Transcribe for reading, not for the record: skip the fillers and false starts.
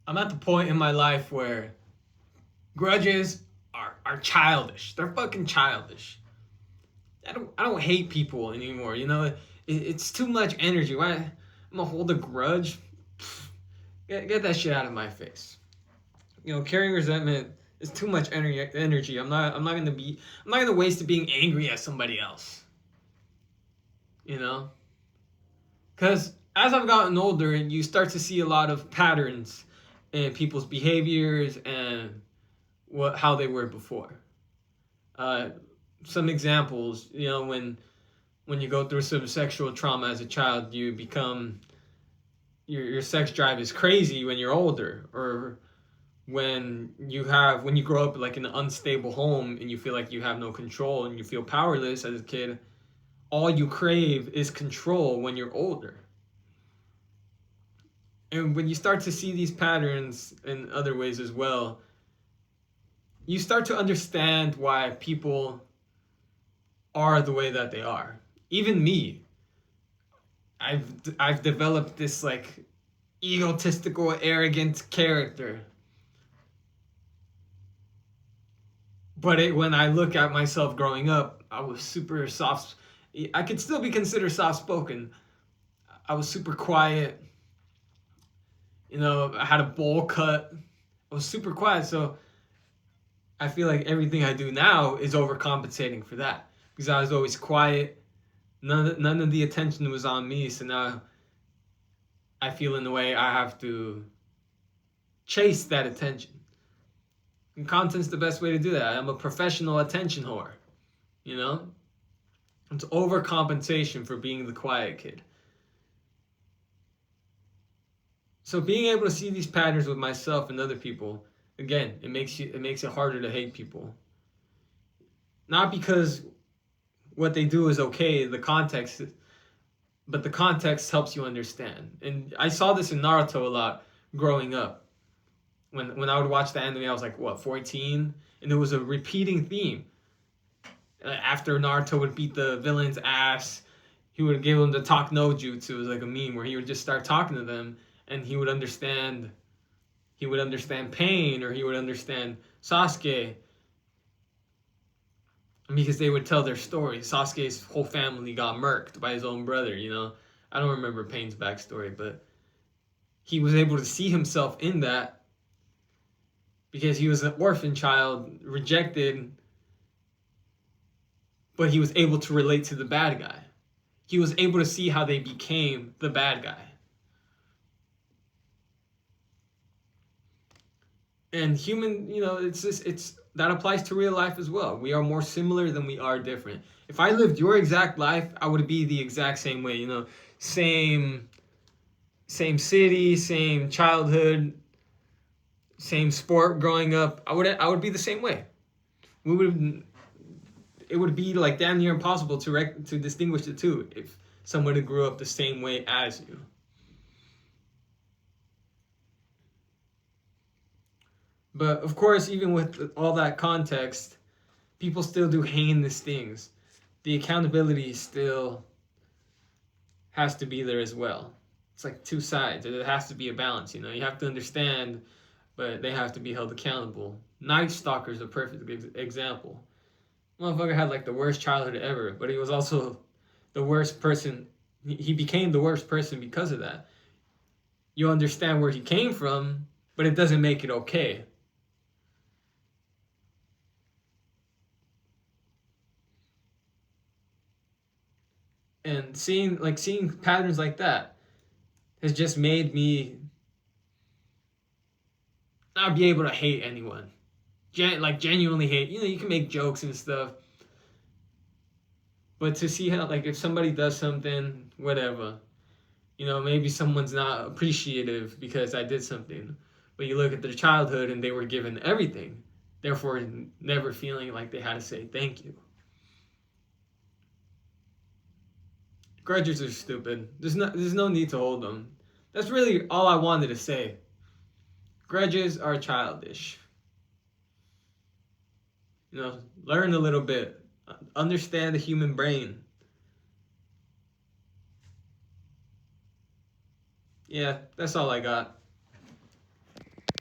I'm at the point in my life where grudges are childish. They're fucking childish. I don't hate people anymore. It's too much energy. Why I'm gonna hold a grudge? Get that shit out of my face. Carrying resentment is too much energy. I'm not gonna waste it being angry at somebody else. You know, because as I've gotten older, you start to see a lot of patterns in people's behaviors and how they were before. Uh, some examples, when you go through some sexual trauma as a child, you become your sex drive is crazy when you're older, or when you grow up like in an unstable home and you feel like you have no control and you feel powerless as a kid, all you crave is control when you're older. And when you start to see these patterns in other ways as well, you start to understand why people are the way that they are. Even me, I've developed this like egotistical, arrogant character. But when I look at myself growing up, I was super soft. I could still be considered soft spoken. I was super quiet. I had a bowl cut. I was super quiet. So I feel like everything I do now is overcompensating for that because I was always quiet. None of the attention was on me. So now I feel in a way I have to chase that attention. And content's the best way to do that. I'm a professional attention whore. You know? It's overcompensation for being the quiet kid. So being able to see these patterns with myself and other people, again, it makes it harder to hate people. Not because what they do is okay, but the context helps you understand. And I saw this in Naruto a lot growing up. When I would watch the anime, I was like, 14? And it was a repeating theme. After Naruto would beat the villain's ass, he would give them the talk no jutsu. It was like a meme where he would just start talking to them and he would understand pain, or he would understand Sasuke, because they would tell their story. Sasuke's whole family got murked by his own brother, I don't remember Pain's backstory, but he was able to see himself in that because he was an orphan child, rejected, but he was able to relate to the bad guy. He was able to see how they became the bad guy. And human, it's that applies to real life as well. We are more similar than we are different. If I lived your exact life, I would be the exact same way, same city, same childhood, same sport growing up. I would be the same way. It would be like damn near impossible to distinguish the two if somebody grew up the same way as you. But of course, even with all that context, people still do heinous things. The accountability still has to be there as well. It's like two sides. There has to be a balance, You have to understand, but they have to be held accountable. Night Stalker is a perfect example. Motherfucker had like the worst childhood ever, but he was also the worst person. He became the worst person because of that. You understand where he came from, but it doesn't make it okay. And seeing patterns like that has just made me not be able to hate anyone. Genuinely hate. You can make jokes and stuff. But to see how, like, if somebody does something, whatever, maybe someone's not appreciative because I did something. But you look at their childhood and they were given everything, therefore never feeling like they had to say thank you. Grudges are stupid. There's no need to hold them. That's really all I wanted to say. Grudges are childish. Learn a little bit. Understand the human brain. Yeah, that's all I got.